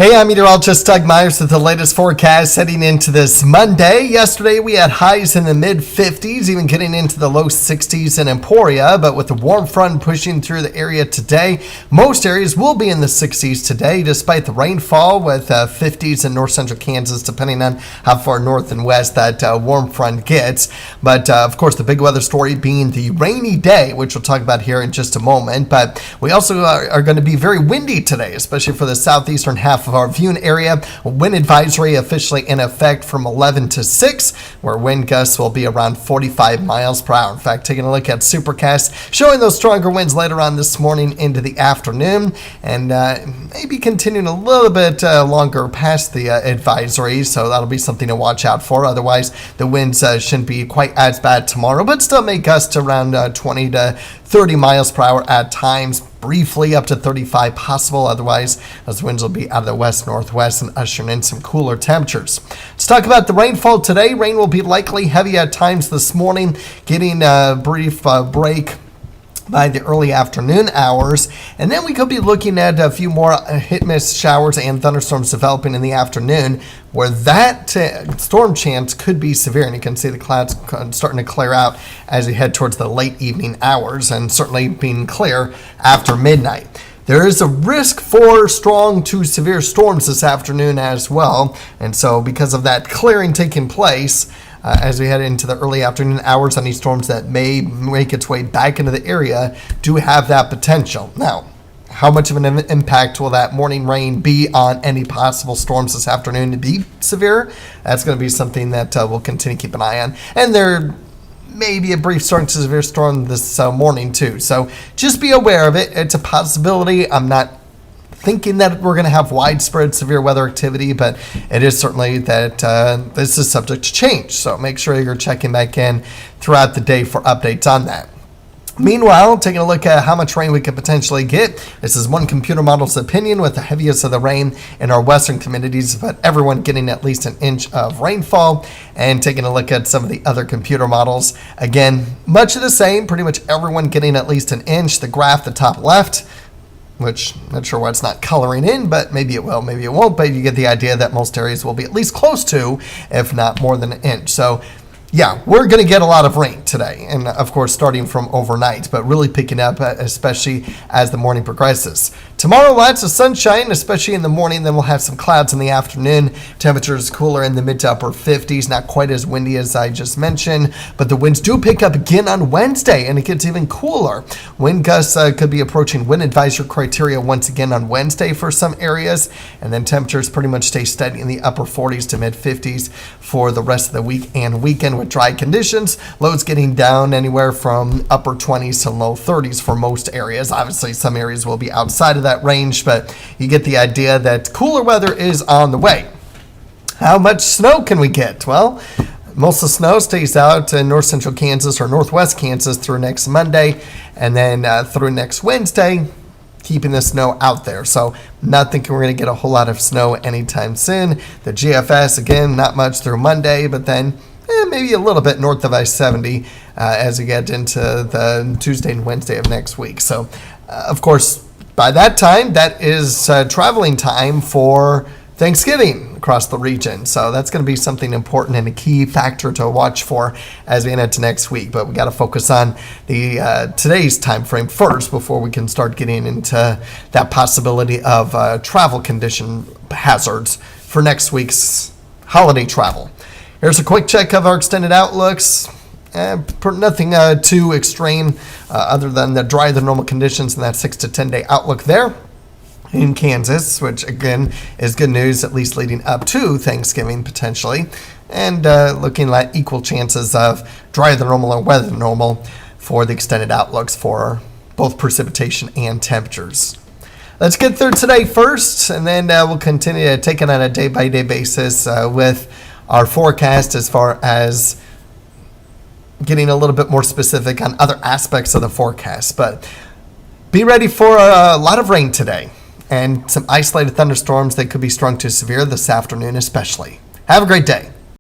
Hey, I'm meteorologist Doug Myers with the latest forecast heading into this Monday. Yesterday, we had highs in the mid-50s, even getting into the low 60s in Emporia. But with the warm front pushing through the area today, most areas will be in the 60s today, despite the rainfall with 50s in north central Kansas, depending on how far north and west that warm front gets. But, of course, the big weather story being the rainy day, which we'll talk about here in just a moment. But we also are going to be very windy today, especially for the southeastern half of our viewing area. Wind advisory officially in effect from 11 to 6, where wind gusts will be around 45 miles per hour. In fact, taking a look at Supercast, showing those stronger winds later on this morning into the afternoon, and maybe continuing a little bit longer past the advisory, so that'll be something to watch out for. Otherwise, the winds shouldn't be quite as bad tomorrow, but still may gust around 20 to 30 miles per hour at times, briefly up to 35 possible. Otherwise, those winds will be out of the west-northwest and ushering in some cooler temperatures. Let's talk about the rainfall today. Rain will be likely heavy at times this morning, getting a brief break by the early afternoon hours, and then we could be looking at a few more hit-miss showers and thunderstorms developing in the afternoon, where that storm chance could be severe, and you can see the clouds starting to clear out as we head towards the late evening hours, and certainly being clear after midnight. There is a risk for strong to severe storms this afternoon as well, and so because of that clearing taking place, as we head into the early afternoon hours, any storms that may make its way back into the area do have that potential. Now, how much of an impact will that morning rain be on any possible storms this afternoon to be severe? That's going to be something that we'll continue to keep an eye on. And there may be a brief strong to severe storm this morning too. So just be aware of it. It's a possibility. I'm not thinking that we're going to have widespread severe weather activity, but it is certainly that this is subject to change. So make sure you're checking back in throughout the day for updates on that. Meanwhile, taking a look at how much rain we could potentially get. This is one computer model's opinion, with the heaviest of the rain in our western communities, but everyone getting at least an inch of rainfall. And taking a look at some of the other computer models, again, much of the same, pretty much everyone getting at least an inch. The graph, the top left, which I'm not sure why it's not coloring in, but maybe it will, maybe it won't, but you get the idea that most areas will be at least close to, if not more than an inch. So yeah, we're going to get a lot of rain today, and of course starting from overnight, but really picking up, especially as the morning progresses. Tomorrow, lots of sunshine, especially in the morning. Then we'll have some clouds in the afternoon. Temperatures cooler in the mid to upper 50s, not quite as windy as I just mentioned, but the winds do pick up again on Wednesday, and it gets even cooler. Wind gusts could be approaching wind advisory criteria once again on Wednesday for some areas, and then temperatures pretty much stay steady in the upper 40s to mid 50s for the rest of the week and weekend, with dry conditions. Loads getting down anywhere from upper 20s to low 30s for most areas. Obviously, some areas will be outside of that range, but you get the idea that cooler weather is on the way. How much snow can we get? Well, most of the snow stays out in north central Kansas or northwest Kansas through next Monday, and then through next Wednesday, keeping the snow out there. So not thinking we're going to get a whole lot of snow anytime soon. The GFS, again, not much through Monday, but then maybe a little bit north of I-70 as we get into the Tuesday and Wednesday of next week. So, of course, by that time, that is traveling time for Thanksgiving across the region. So that's going to be something important and a key factor to watch for as we head into next week. But we got to focus on the today's time frame first before we can start getting into that possibility of travel condition hazards for next week's holiday travel. Here's a quick check of our extended outlooks. Nothing too extreme other than the drier than normal conditions in that 6 to 10 day outlook there in Kansas, which again is good news, at least leading up to Thanksgiving potentially, and looking like equal chances of drier than normal or weather than normal for the extended outlooks for both precipitation and temperatures. Let's get through today first, and then we'll continue to take it on a day-by-day basis with our forecast as far as getting a little bit more specific on other aspects of the forecast. But be ready for a lot of rain today and some isolated thunderstorms that could be strong to severe this afternoon especially. Have a great day.